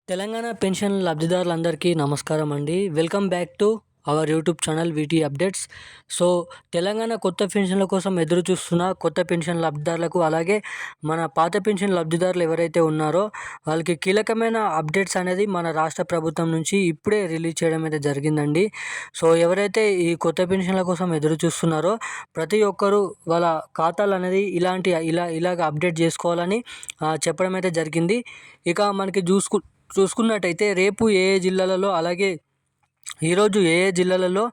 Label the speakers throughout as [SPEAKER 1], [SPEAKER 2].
[SPEAKER 1] Telangana pension లబ్ధిదారులందరికీ నమస్కారం అండి. Welcome back to our YouTube channel వీటీ updates. So Telangana కొత్త పెన్షన్ల కోసం ఎదురు చూస్తున్న కొత్త పెన్షన్ లబ్ధిదారులకు, అలాగే మన పాత పెన్షన్ లబ్ధిదారులు ఎవరైతే ఉన్నారో వాళ్ళకి కీలకమైన అప్డేట్స్ అనేది మన రాష్ట్ర ప్రభుత్వం నుంచి ఇప్పుడే రిలీజ్ చేయడం అయితే జరిగిందండి. సో ఎవరైతే ఈ కొత్త పెన్షన్ల కోసం ఎదురు చూస్తున్నారో ప్రతి ఒక్కరూ వాళ్ళ ఖాతాలు అనేది ఇలాగ అప్డేట్ చేసుకోవాలని చెప్పడం అయితే జరిగింది. ఇక మనకి చూసుకున్నట్టయితే రేపు ఏ ఏ జిల్లాలలో, అలాగే ఈరోజు ఏ ఏ జిల్లాలలో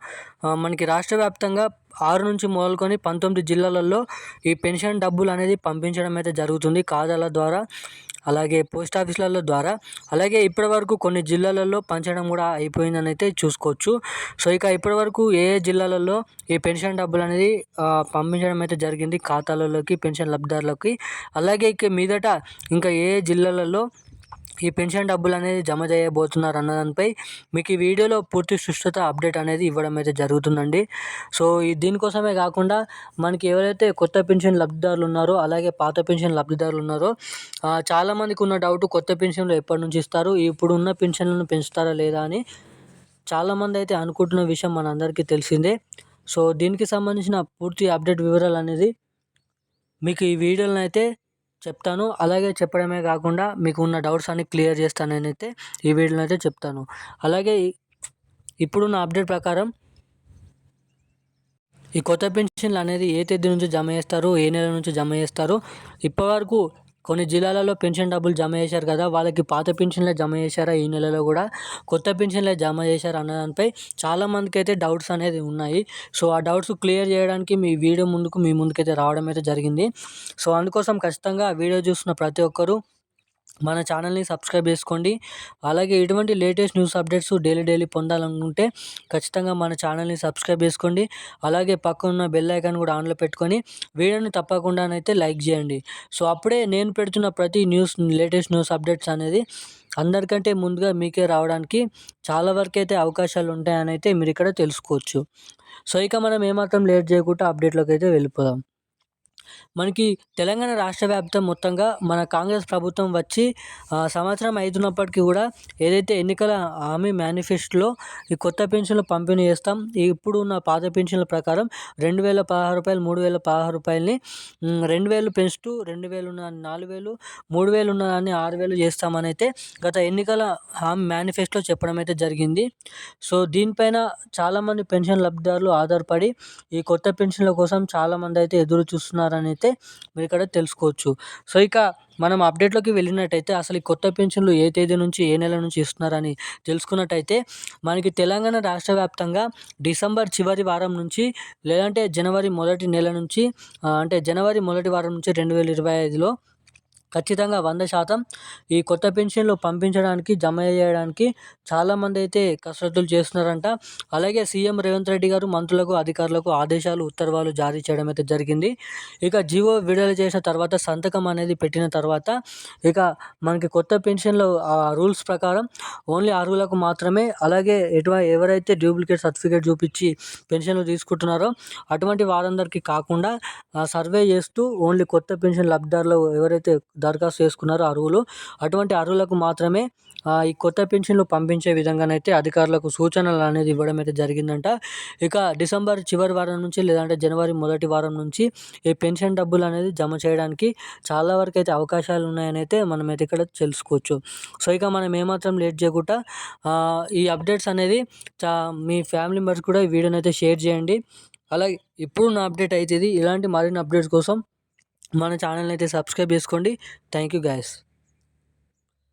[SPEAKER 1] మనకి రాష్ట్ర వ్యాప్తంగా 6 నుంచి మొదలుకొని 19 జిల్లాలలో ఈ పెన్షన్ డబ్బులు అనేది పంపించడం అయితే జరుగుతుంది ఖాతాల ద్వారా, అలాగే పోస్ట్ ఆఫీసుల ద్వారా. అలాగే ఇప్పటివరకు కొన్ని జిల్లాలలో పంచడం కూడా అయిపోయిందని అయితే చూసుకోవచ్చు. సో ఇక ఇప్పటివరకు ఏ ఏ జిల్లాలలో ఈ పెన్షన్ డబ్బులు అనేది పంపించడం అయితే జరిగింది ఖాతాలలోకి, పెన్షన్ లబ్ధిదారులకి. అలాగే ఇక మీదట ఇంకా ఏ ఏ జిల్లాలలో ఈ పెన్షన్ డబ్బులు అనేది జమ చేయబోతున్నారు అన్న దానిపై మీకు ఈ వీడియోలో పూర్తి సుష్ఠత అప్డేట్ అనేది ఇవ్వడం అయితే జరుగుతుందండి. సో దీనికోసమే కాకుండా మనకి ఎవరైతే కొత్త పెన్షన్ లబ్ధిదారులు ఉన్నారో, అలాగే పాత పెన్షన్ లబ్ధిదారులు ఉన్నారో చాలామందికి ఉన్న డౌట్, కొత్త పెన్షన్లు ఎప్పటి నుంచి ఇస్తారు, ఇప్పుడు ఉన్న పెన్షన్లను పెంచుతారా లేదా అని చాలామంది అయితే అనుకుంటున్న విషయం మనందరికీ తెలిసిందే. సో దీనికి సంబంధించిన పూర్తి అప్డేట్ వివరాలు అనేది మీకు ఈ వీడియోలను అయితే చెప్తాను. అలాగే చెప్పడమే కాకుండా మీకు ఉన్న డౌట్స్ అన్ని క్లియర్ చేస్తానైతే ఈ వీడియోలో అయితే చెప్తాను. అలాగే ఇప్పుడున్న అప్డేట్ ప్రకారం ఈ కొత్త పెన్షన్లు అనేది ఏ తేదీ నుంచి జమ చేస్తారు, ఏ నెల నుంచి జమ చేస్తారు, ఇప్పటివరకు కొన్ని జిల్లాలలో పెన్షన్ డబ్బులు జమ చేశారు కదా, వాళ్ళకి పాత పెన్షన్లే జమ చేశారా, ఈ నెలలో కూడా కొత్త పెన్షన్లే జమ చేశారా అన్న దానిపై చాలామందికి అయితే డౌట్స్ అనేది ఉన్నాయి. సో ఆ డౌట్స్ క్లియర్ చేయడానికి మీ ముందుకైతే రావడం అయితే జరిగింది. సో అందుకోసం ఖచ్చితంగా వీడియో చూస్తున్న ప్రతి ఒక్కరూ మన ఛానల్ని సబ్స్క్రైబ్ చేసుకోండి. అలాగే ఇటువంటి లేటెస్ట్ న్యూస్ అప్డేట్స్ డైలీ పొందాలనుకుంటే ఖచ్చితంగా మన ఛానల్ని సబ్స్క్రైబ్ చేసుకోండి. అలాగే పక్కన బెల్ ఐకాన్ కూడా ఆన్లో పెట్టుకొని వీడియోని తప్పకుండానైతే లైక్ చేయండి. సో అప్పుడే నేను పెడుతున్న ప్రతి లేటెస్ట్ న్యూస్ అప్డేట్స్ అనేది అందరికంటే ముందుగా మీకే రావడానికి చాలా వరకు అయితే అవకాశాలు ఉంటాయని అయితే మీరు ఇక్కడ తెలుసుకోవచ్చు. సో ఇక మనం ఏమాత్రం లేట్ చేయకుండా అప్డేట్లోకి అయితే వెళ్ళిపోదాం. మనకి తెలంగాణ రాష్ట్ర వ్యాప్తం మొత్తంగా మన కాంగ్రెస్ ప్రభుత్వం వచ్చి సంవత్సరం అవుతున్నప్పటికీ కూడా ఏదైతే ఎన్నికల హామీ మేనిఫెస్టోలో ఈ కొత్త పెన్షన్లు పంపిణీ చేస్తాం, ఇప్పుడు ఉన్న పాత పెన్షన్ల ప్రకారం 2016 రూపాయలు, 3016 రూపాయలని 2000 పెంచుతూ 2000 ఉన్న 4000, 3000 ఉన్నదాన్ని 6000 చేస్తామని అయితే గత ఎన్నికల హామీ మేనిఫెస్టోలో చెప్పడం అయితే జరిగింది. సో దీనిపైన చాలామంది పెన్షన్ లబ్ధిదారులు ఆధారపడి ఈ కొత్త పెన్షన్ల కోసం చాలామంది అయితే ఎదురు చూస్తున్నారని అయితే మీరు ఇక్కడ తెలుసుకోవచ్చు. సో ఇక మనం అప్డేట్లోకి వెళ్ళినట్టయితే అసలు ఈ కొత్త పెన్షన్లు ఏ తేదీ నుంచి, ఏ నెల నుంచి ఇస్తున్నారని తెలుసుకున్నట్టయితే మనకి తెలంగాణ రాష్ట్ర వ్యాప్తంగా డిసెంబర్ చివరి వారం నుంచి, లేదంటే జనవరి మొదటి నెల నుంచి, అంటే జనవరి మొదటి వారం నుంచి 2025లో ఖచ్చితంగా 100% ఈ కొత్త పెన్షన్లు పంపించడానికి, జమ చేయడానికి చాలామంది అయితే కసరత్తులు చేస్తున్నారంట. అలాగే సీఎం రేవంత్ రెడ్డి గారు మంత్రులకు, అధికారులకు ఆదేశాలు, ఉత్తర్వులు జారీ చేయడం అయితే జరిగింది. ఇక జీవో విడుదల చేసిన తర్వాత, సంతకం అనేది పెట్టిన తర్వాత ఇక మనకి కొత్త పెన్షన్లు రూల్స్ ప్రకారం ఓన్లీ అర్హులకు మాత్రమే, అలాగే ఎవరైతే డూప్లికేట్ సర్టిఫికేట్ చూపించి పెన్షన్లు తీసుకుంటున్నారో అటువంటి వారందరికీ కాకుండా సర్వే చేస్తూ ఓన్లీ కొత్త పెన్షన్ లబ్ధిదారులు ఎవరైతే దరఖాస్తు చేసుకున్నారో అర్హులు, అటువంటి అర్హులకు మాత్రమే ఈ కొత్త పెన్షన్లు పంపించే విధంగానైతే అధికారులకు సూచనలు అనేది ఇవ్వడం అయితే జరిగిందంట. ఇక డిసెంబర్ చివరి వారం నుంచి, లేదంటే జనవరి మొదటి వారం నుంచి ఈ పెన్షన్ డబ్బులు అనేది జమ చేయడానికి చాలా వరకు అయితే అవకాశాలు ఉన్నాయని అయితే మనమైతే ఇక్కడ తెలుసుకోవచ్చు. సో ఇక మనం ఏమాత్రం లేట్ చేయకుండా ఈ అప్డేట్స్ అనేది మీ ఫ్యామిలీ మెంబర్స్ కూడా ఈ వీడియోని అయితే షేర్ చేయండి. అలాగే ఇప్పుడు నా అప్డేట్ అయితే ఇది. ఇలాంటి మరిన్ని అప్డేట్స్ కోసం మన ఛానల్ని అయితే సబ్స్క్రైబ్ చేసుకోండి. Thank you guys.